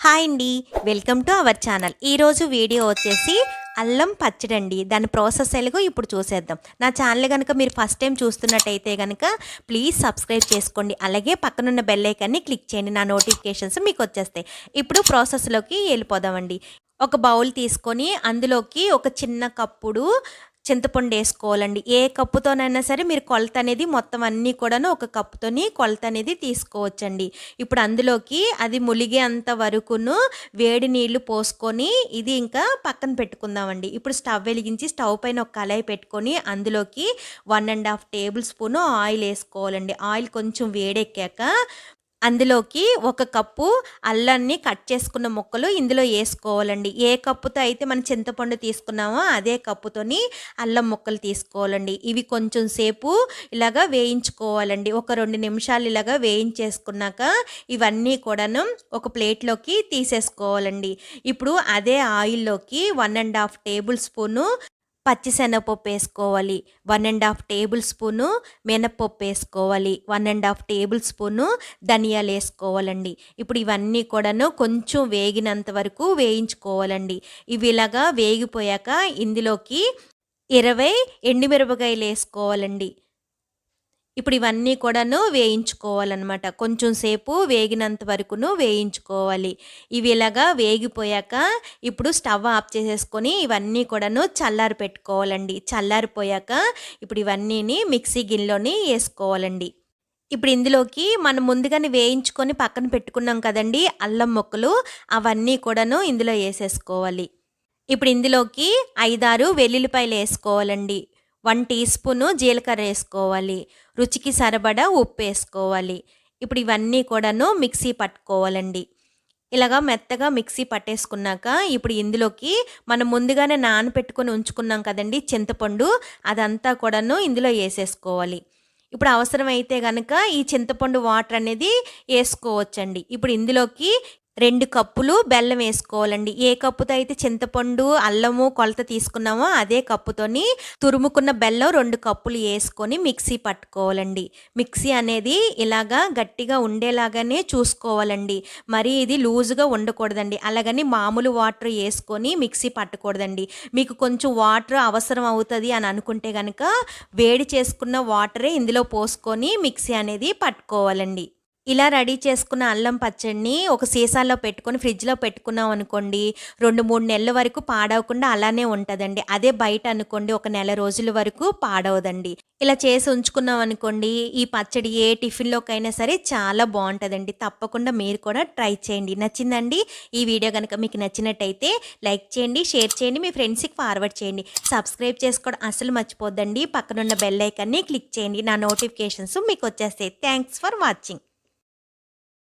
Hi అండి, welcome to our channel. ఈరోజు video వచ్చేసి అల్లం పచ్చడి అండి. దాని ప్రాసెస్ ఎలాగో ఇప్పుడు చూసేద్దాం. నా ఛానల్ కనుక మీరు ఫస్ట్ టైం చూస్తున్నట్టయితే కనుక ప్లీజ్ సబ్స్క్రైబ్ చేసుకోండి. అలాగే పక్కనున్న బెల్ ఐకాన్ని క్లిక్ చేయండి, నా నోటిఫికేషన్స్ మీకు వచ్చేస్తాయి. ఇప్పుడు ప్రాసెస్లోకి వెళ్ళిపోదామండి. ఒక బౌల్ తీసుకొని అందులోకి ఒక చిన్న కప్పుడు చింతపండు వేసుకోవాలండి. ఏ కప్పుతోనైనా సరే మీరు కొలత అనేది మొత్తం అన్నీ కూడాను ఒక కప్పుతోని కొలత అనేది తీసుకోవచ్చండి. ఇప్పుడు అందులోకి అది ములిగే అంత వరకును వేడి నీళ్లు పోసుకొని ఇది ఇంకా పక్కన పెట్టుకుందామండి. ఇప్పుడు స్టవ్ వెలిగించి స్టవ్ పైన ఒక కళాయి పెట్టుకొని అందులోకి 1.5 టేబుల్ స్పూను ఆయిల్ వేసుకోవాలండి. ఆయిల్ కొంచెం వేడెక్కాక అందులోకి ఒక కప్పు అల్లాన్ని కట్ చేసుకున్న ముక్కలు ఇందులో వేసుకోవాలండి. ఏ కప్పుతో అయితే మనం చింతపండు తీసుకున్నామో అదే కప్పుతోని అల్లం ముక్కలు తీసుకోవాలండి. ఇవి కొంచెం సేపు ఇలాగా వేయించుకోవాలండి. ఒక 2 నిమిషాలు ఇలాగా వేయించేసుకున్నాక ఇవన్నీ కూడాను ఒక ప్లేట్లోకి తీసేసుకోవాలండి. ఇప్పుడు అదే ఆయిల్లోకి 1.5 టేబుల్ స్పూను పచ్చిశనగపప్పు వేసుకోవాలి, 1.5 టేబుల్ స్పూను మినపప్పు వేసుకోవాలి, 1.5 టేబుల్ స్పూను ధనియాలు వేసుకోవాలండి. ఇప్పుడు ఇవన్నీ కూడాను కొంచెం వేగినంత వరకు వేయించుకోవాలండి. ఇవి ఇలాగా వేగిపోయాక ఇందులోకి 20 ఎండుమిరపకాయలు వేసుకోవాలండి. ఇప్పుడు ఇవన్నీ కూడాను వేయించుకోవాలన్నమాట. కొంచెం సేపు వేగినంత వరకును వేయించుకోవాలి. ఇవి ఇలాగా వేగిపోయాక ఇప్పుడు స్టవ్ ఆఫ్ చేసేసుకొని ఇవన్నీ కూడాను చల్లారి పెట్టుకోవాలండి. చల్లారిపోయాక ఇప్పుడు ఇవన్నీని మిక్సీ గిన్నెలోని వేసుకోవాలండి. ఇప్పుడు ఇందులోకి మనం ముందుగానే వేయించుకొని పక్కన పెట్టుకున్నాం కదండి అల్లం ముక్కలు, అవన్నీ కూడాను ఇందులో వేసేసుకోవాలి. ఇప్పుడు ఇందులోకి 5-6 వెల్లుల్లిపాయలు వేసుకోవాలండి. 1 టీ స్పూను జీలకర్ర వేసుకోవాలి. రుచికి సరిపడా ఉప్పు వేసుకోవాలి. ఇప్పుడు ఇవన్నీ కూడాను మిక్సీ పట్టుకోవాలండి. ఇలాగా మెత్తగా మిక్సీ పట్టేసుకున్నాక ఇప్పుడు ఇందులోకి మనం ముందుగానే నానబెట్టుకొని ఉంచుకున్నాం కదండి చింతపండు, అదంతా కూడాను ఇందులో వేసేసుకోవాలి. ఇప్పుడు అవసరమైతే కనుక ఈ చింతపండు వాటర్ అనేది వేసుకోవచ్చండి. ఇప్పుడు ఇందులోకి 2 కప్పులు బెల్లం వేసుకోవాలండి. ఏ కప్పుతో అయితే చింతపండు అల్లము కొలత తీసుకున్నామో అదే కప్పుతోని తురుముకున్న బెల్లం 2 కప్పులు వేసుకొని మిక్సీ పట్టుకోవాలండి. మిక్సీ అనేది ఇలాగా గట్టిగా ఉండేలాగానే చూసుకోవాలండి. మరి ఇది లూజుగా ఉండకూడదండి. అలాగని మామూలు వాటర్ వేసుకొని మిక్సీ పట్టకూడదండి. మీకు కొంచెం వాటర్ అవసరం అవుతుంది అని అనుకుంటే కనుక వేడి చేసుకున్న వాటరే ఇందులో పోసుకొని మిక్సీ అనేది పట్టుకోవాలండి. ఇలా రెడీ చేసుకున్న అల్లం పచ్చడిని ఒక సీసాలో పెట్టుకొని ఫ్రిడ్జ్లో పెట్టుకున్నాం అనుకోండి 2-3 నెలల వరకు పాడవకుండా అలానే ఉంటుందండి. అదే బయట అనుకోండి 1 నెల రోజుల వరకు పాడవదండి. ఇలా చేసి ఉంచుకున్నాం అనుకోండి ఈ పచ్చడి ఏ టిఫిన్లోకైనా సరే చాలా బాగుంటుందండి. తప్పకుండా మీరు కూడా ట్రై చేయండి. నచ్చిందండి ఈ వీడియో కనుక మీకు నచ్చినట్టయితే లైక్ చేయండి, షేర్ చేయండి, మీ ఫ్రెండ్స్కి ఫార్వర్డ్ చేయండి. సబ్స్క్రైబ్ చేసుకోవడం అసలు మర్చిపోద్దండి. పక్కనున్న బెల్ ఐకాన్ని క్లిక్ చేయండి, నా నోటిఫికేషన్స్ మీకు వచ్చేస్తాయి. Thanks for watching.